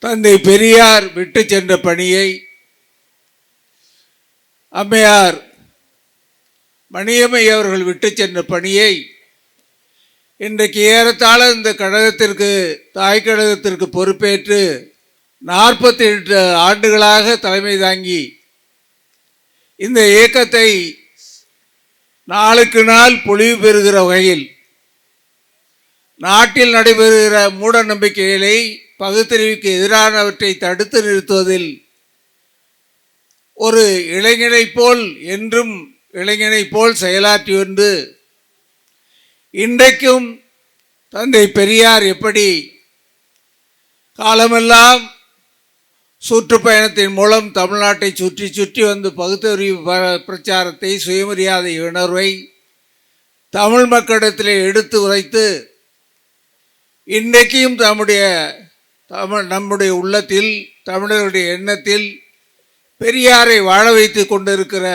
தந்தை பெரியார் விட்டு சென்ற பணியை அம்மையார் மணியம்மை அவர்கள் விட்டு சென்ற பணியை இன்றைக்கு ஏறத்தாழ இந்த கழகத்திற்கு தாய் கழகத்திற்கு பொறுப்பேற்று 48 ஆண்டுகளாக தலைமை தாங்கி இந்த இயக்கத்தை நாளுக்கு நாள் பொலிவு பெறுகிற வகையில் நாட்டில் நடைபெறுகிற மூட நம்பிக்கைகளை பகுத்தறிவுக்கு எதிரானவற்றை தடுத்து நிறுத்துவதில் ஒரு இளைஞனை போல் என்றும் இளைஞனை போல் செயலாற்றி வந்து இன்றைக்கும் தந்தை பெரியார் எப்படி காலமெல்லாம் சுற்றுப்பயணத்தின் மூலம் தமிழ்நாட்டை சுற்றி சுற்றி வந்து பகுத்தறிவு பிரச்சாரத்தை சுயமரியாதை உணர்வை தமிழ் மக்களிடத்திலே எடுத்து உரைத்து இன்றைக்கும் நம்முடைய உள்ளத்தில் தமிழர்களுடைய எண்ணத்தில் பெரியாரை வாழ வைத்து கொண்டிருக்கிற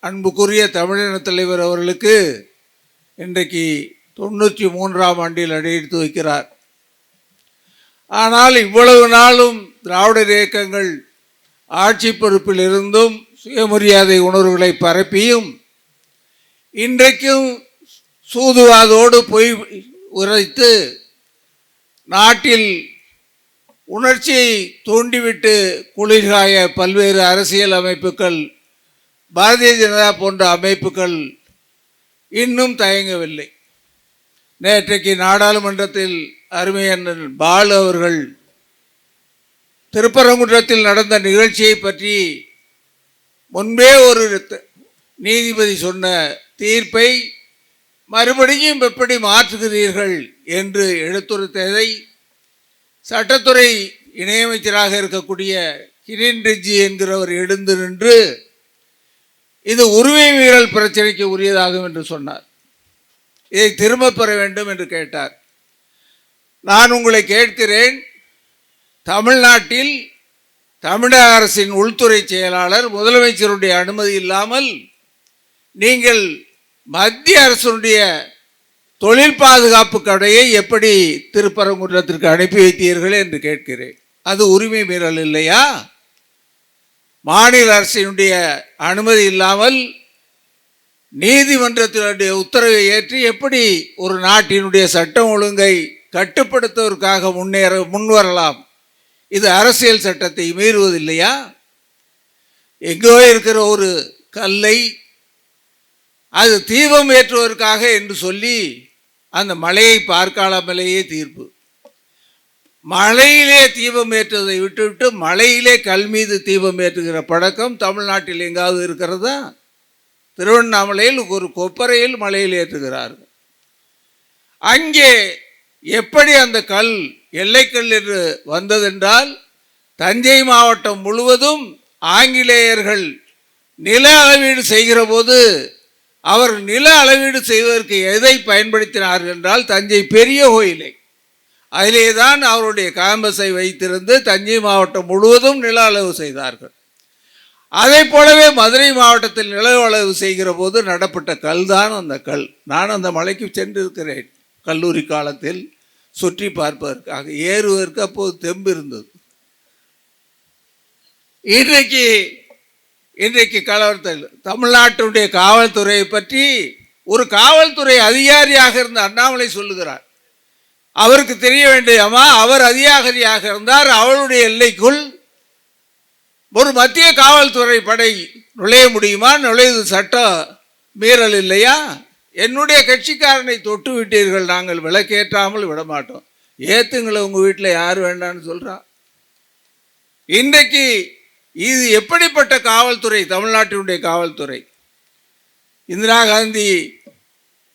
அன்புக்குரிய தமிழின தலைவர் அவர்களுக்கு இன்றைக்கு 93ஆம் ஆண்டில் அடியெடுத்து வைக்கிறார். ஆனால் இவ்வளவு நாளும் திராவிடர் இயக்கங்கள் ஆட்சி பொறுப்பில் இருந்தும் சுயமரியாதை உணர்வுகளை பரப்பியும் இன்றைக்கும் சூதுவாதோடு பொய் உரைத்து நாட்டில் உணர்ச்சியை தூண்டிவிட்டு குளிர்காய பல்வேறு அரசியல் அமைப்புகள் பாரதிய ஜனதா போன்ற அமைப்புகள் இன்னும் தயங்கவில்லை. நேற்றைக்கு நாடாளுமன்றத்தில் அருமையண்ணன் பாலு அவர்கள் திருப்பரங்குன்றத்தில் நடந்த நிகழ்ச்சியை பற்றி முன்பே ஒரு நீதிபதி சொன்ன தீர்ப்பை மறுபடியும் எப்படி மாற்றுகிறீர்கள் என்று எடுத்துரைத்ததை சட்டத்துறை இணையமைச்சராக இருக்கக்கூடிய கிரண் ரிஜிஜு என்கிறவர் எழுந்து நின்று இது உரிமை மீறல் பிரச்சனைக்கு உரியதாகும் என்று சொன்னார். இதை திரும்ப பெற வேண்டும் என்று கேட்டார். நான் உங்களை கேட்கிறேன், தமிழ்நாட்டில் தமிழக அரசின் உள்துறை செயலாளர் முதலமைச்சருடைய அனுமதி இல்லாமல் நீங்கள் மத்திய அரசுடைய தொழில் பாதுகாப்பு கடையை எப்படி திருப்பரங்குன்றத்திற்கு அனுப்பி வைத்தீர்கள் என்று கேட்கிறேன். அது உரிமை மீறல் இல்லையா? மாநில அரசினுடைய அனுமதி இல்லாமல் நீதிமன்றத்தினுடைய உத்தரவை ஏற்றி எப்படி ஒரு நாட்டினுடைய சட்டம் ஒழுங்கை கட்டுப்படுத்துவதற்காக முன்வரலாம்? இது அரசியல் சட்டத்தை மீறுவதில்லையா? எங்கோ இருக்கிற ஒரு கல்லை அது தீபம் ஏற்றுவதற்காக என்று சொல்லி அந்த மலையை பார்க்காமலேயே தீர்ப்பு. மலையிலே தீபம் ஏற்றுவதை விட்டுவிட்டு மலையிலே கல் மீது தீபம் ஏற்றுகிற பழக்கம் தமிழ்நாட்டில் எங்காவது இருக்கிறதா? திருவண்ணாமலையில் ஒரு கொப்பரையில் மலையில் ஏற்றுகிறார்கள். அங்கே எப்படி அந்த கல் எல்லைக்கல் என்று வந்ததென்றால் தஞ்சை மாவட்டம் முழுவதும் ஆங்கிலேயர்கள் நில அளவீடு செய்கிற போது அவர் நில அளவீடு செய்வதற்கு எதை பயன்படுத்தினார்கள் என்றால் தஞ்சை பெரிய கோயிலை, அதிலே தான் அவருடைய கேம்பஸை வைத்திருந்து தஞ்சை மாவட்டம் முழுவதும் நில அளவு செய்தார்கள். அதை போலவே மதுரை மாவட்டத்தில் நில அளவு செய்கிற போது நடப்பட்ட கல் தான் அந்த கல். நான் அந்த மலைக்கு சென்றிருக்கிறேன் கல்லூரி காலத்தில் சுற்றி பார்ப்பதற்காக. ஏறுவதற்கு அப்போது தெம்பு இருந்தது. இன்றைக்கு கலவரத்தில் தமிழ்நாட்டுடைய காவல்துறையை பற்றி ஒரு காவல்துறை அதிகாரியாக இருந்த அண்ணாமலை சொல்லுகிறார். அவருக்கு தெரிய வேண்டியமா, அவர் அதிகாரியாக இருந்தார், அவருடைய எல்லைக்குள் ஒரு மத்திய காவல்துறை படை நுழைய முடியுமா? நுழைவது சட்ட மீறல் இல்லையா? என்னுடைய கட்சிக்காரனை தொட்டு விட்டீர்கள், நாங்கள் விளக்கேற்றாமல் விடமாட்டோம். ஏத்துங்களை உங்கள் வீட்டில் யார் வேண்டான்னு சொல்கிறா? இன்றைக்கு இது எப்படிப்பட்ட காவல்துறை? தமிழ்நாட்டினுடைய காவல்துறை. இந்திரா காந்தி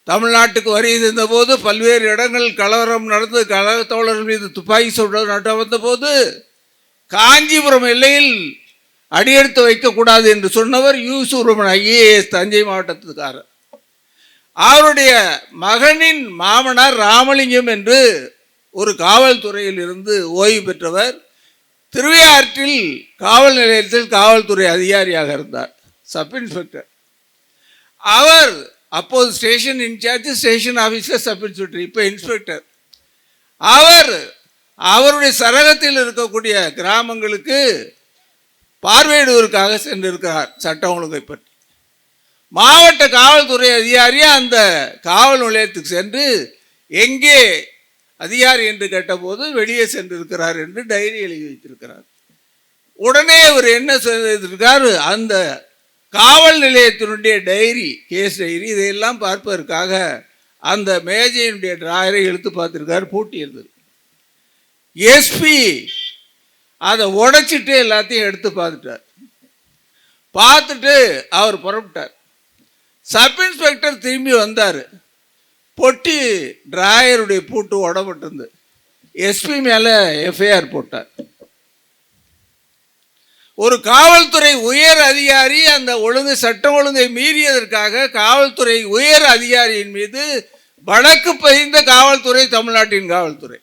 தமிழ்நாட்டுக்கு வருகின்ற போது பல்வேறு இடங்கள் கலவரம் நடந்து கழக தோழர்கள் மீது துப்பாக்கி சூடு நட வந்தபோது காஞ்சிபுரம் எல்லையில் அடியெடுத்து வைக்கக்கூடாது என்று சொன்னவர் யு சுப்பிரமணியன் ஐஏஎஸ், தஞ்சை மாவட்டத்துக்காரர். அவருடைய மகனின் மாமனார் ராமலிங்கம் என்று ஒரு காவல்துறையில் இருந்து ஓய்வு பெற்றவர் திருவையாற்றில் காவல் நிலையத்தில் காவல்துறை அதிகாரியாக இருந்தார், சப் இன்ஸ்பெக்டர். அவர் அப்போது station incharge, station officer, sub inspector, இப்போ இன்ஸ்பெக்டர். அவர் அவருடைய சரகத்தில் இருக்கக்கூடிய கிராமங்களுக்கு பார்வையிடுவதற்காக சென்றிருக்கிறார் சட்டம் ஒழுங்கை பற்றி. மாவட்ட காவல்துறை அதிகாரியா அந்த காவல் நிலையத்துக்கு சென்று எங்கே அதிகாரி என்று கேட்டபோது வெளியே சென்றிருக்கிறார் என்று டைரி எழுதி வைத்திருக்கிறார். உடனே அவர் என்ன செய்திருக்கார், அந்த காவல் நிலையத்தினுடைய டைரி, கேஸ் டைரி, இதையெல்லாம் பார்ப்பதற்காக அந்த மேஜையினுடைய டிராயரை இழுத்து பார்த்திருக்கார், பூட்டி இருந்தது. எஸ்பி அதை உடைச்சிட்டு எல்லாத்தையும் எடுத்து பார்த்துட்டு அவர் புறப்பட்டார். சப் இன்ஸ்பெக்டர் திரும்பி வந்தார். பொட்டி டிராயருடைய பூட்டு உடப்பட்டிருந்து. எஸ்பி மேலே எஃப்ஐஆர் போட்டார். ஒரு காவல்துறை உயர் அதிகாரி அந்த சட்டம் ஒழுங்கை மீறியதற்காக காவல்துறை உயர் அதிகாரியின் மீது வழக்கு பதிந்த காவல்துறை தமிழ்நாட்டின் காவல்துறை.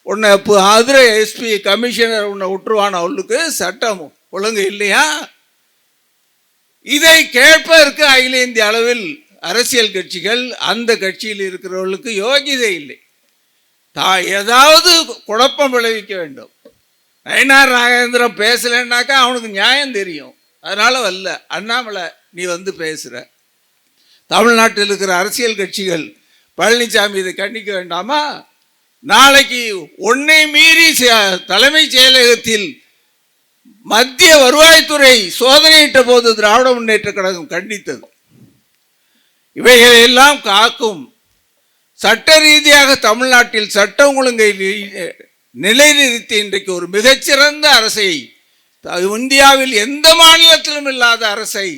உன்னை மதுரை எஸ்பி கமிஷனர் உன்னை விட்டுருவான், அவளுக்கு சட்டம் ஒழுங்கு இல்லையா? இதை கேட்பதற்கு அகில இந்திய அளவில் அரசியல் கட்சிகள், அந்த கட்சியில் இருக்கிறவர்களுக்கு யோகிதை இல்லை. ஏதாவது குழப்பம் விளைவிக்க வேண்டும். நயினார் நாகேந்திரன் பேசலைன்னாக்கா அவனுக்கு நியாயம் தெரியும், அதனால வரல. அண்ணாமலை நீ வந்து பேசுகிற. தமிழ்நாட்டில் இருக்கிற அரசியல் கட்சிகள் பழனிசாமி இதை கண்டிக்க வேண்டாமா? நாளைக்கு உன்னை மீறி தலைமைச் செயலகத்தில் மத்திய வருவாய்த்துறை சோதனையிட்ட போது திராவிட முன்னேற்ற கழகம் கண்டித்தது. இவைகளெல்லாம் காக்கும் சட்ட ரீதியாக தமிழ்நாட்டில் சட்டம் ஒழுங்கை நிலைநிறுத்தி இன்றைக்கு ஒரு மிகச்சிறந்த அரசை, இந்தியாவில் எந்த மாநிலத்திலும் இல்லாத அரசை,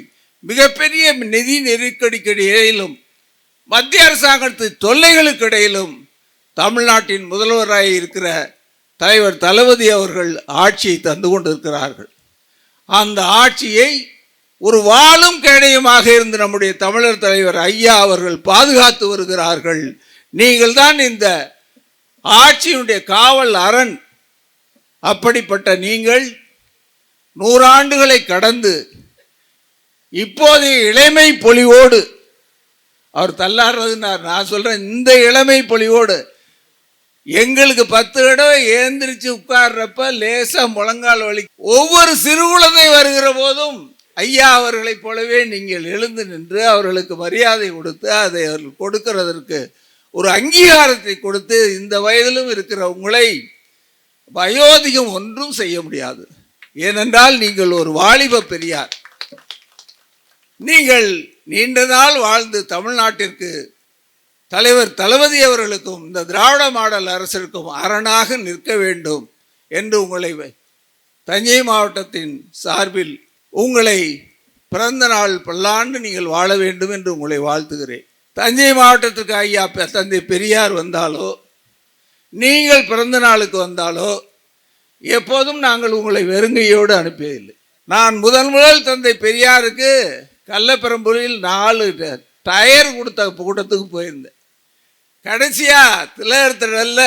மிகப்பெரிய நிதி நெருக்கடிக்கு இடையிலும் மத்திய அரசாங்கத்தின் தொல்லைகளுக்கு இடையிலும் தமிழ்நாட்டின் முதல்வராக இருக்கிற தலைவர் தளபதி அவர்கள் ஆட்சியை தந்து கொண்டிருக்கிறார்கள். அந்த ஆட்சியை ஒரு வாளும் கேடயமாக இருந்து நம்முடைய தமிழர் தலைவர் ஐயா அவர்கள் பாதுகாத்து வருகிறார்கள். நீங்கள் தான் இந்த ஆட்சியினுடைய காவல் அரண். அப்படிப்பட்ட நீங்கள் 100 ஆண்டுகளை கடந்து இப்போதைய இளமை பொலிவோடு அவர் தள்ளாடுறதுன்னார். நான் சொல்றேன், இந்த இளமை பொலிவோடு எங்களுக்கு 10 தடவை ஏந்திரிச்சு உட்கார்றப்ப லேசா முழங்கால் வலி. ஒவ்வொரு சிறு குழந்தை வருகிற போதும் ஐயா அவர்களைப் போலவே நீங்கள் எழுந்து நின்று அவர்களுக்கு மரியாதை கொடுத்து அதை அவர்கள் கொடுக்கிறதற்கு ஒரு அங்கீகாரத்தை கொடுத்து, இந்த வயதிலும் இருக்கிற உங்களை வயோதிகம் ஒன்றும் செய்ய முடியாது. ஏனென்றால் நீங்கள் ஒரு வாலிப பெரியார். நீங்கள் நீண்ட நாள் வாழ்ந்து தமிழ்நாட்டிற்கு தலைவர் தளபதி அவர்களுக்கும் இந்த திராவிட மாடல் அரசிற்கும் அரணாக நிற்க வேண்டும் என்று உங்களை தஞ்சை மாவட்டத்தின் சார்பில் உங்களை பிறந்த நாள் பல்லாண்டு நீங்கள் வாழ வேண்டும் என்று உங்களை வாழ்த்துகிறேன். தஞ்சை மாவட்டத்திற்கு ஐயா தந்தை பெரியார் வந்தாலோ, நீங்கள் பிறந்த நாளுக்கு வந்தாலோ எப்போதும் நாங்கள் உங்களை வெறுங்கையோடு அனுப்பியதில்லை. நான் முதல் தந்தை பெரியாருக்கு கள்ளப்பெரம்பூரில் 4 டயர் கொடுத்த கூட்டத்துக்கு போயிருந்தேன். கடைசியா திலகர்த்தடல்ல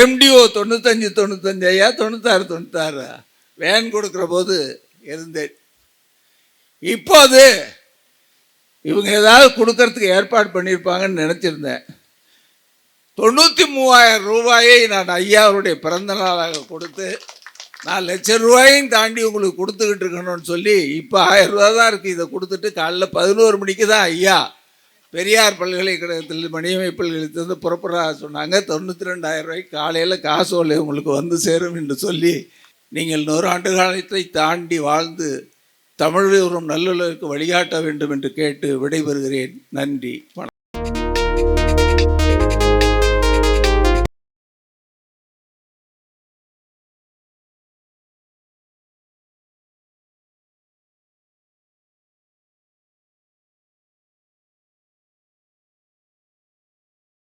MDO 95 ஐயா 96 வேன் கொடுக்குற போது இருந்தேன். இப்போது இவங்க ஏதாவது கொடுக்கறதுக்கு ஏற்பாடு பண்ணியிருப்பாங்கன்னு நினச்சிருந்தேன். 93,000 ரூபாயை நான் ஐயாவுடைய பிறந்த நாளாக கொடுத்து 4 லட்சம் ரூபாயும் தாண்டி உங்களுக்கு கொடுத்துக்கிட்டு இருக்கணும்னு சொல்லி இப்போ 1000 ரூபா தான் இருக்குது. இதை கொடுத்துட்டு காலைல 11 மணிக்கு தான் ஐயா பெரியார் பல்கலைக்கழகத்தில் மணியமை பல்கலைக்கழகத்திலிருந்து புறப்படுறா சொன்னாங்க. 92,000 ரூபாய்க்கு காலையில் காசோலை உங்களுக்கு வந்து சேரும் என்று சொல்லி, நீங்கள் 100 ஆண்டு காலத்தை தாண்டி வாழ்ந்து தமிழ் நல்லுலகுக்கு வழிகாட்ட வேண்டும் என்று கேட்டு விடைபெறுகிறேன். நன்றி, வணக்கம்.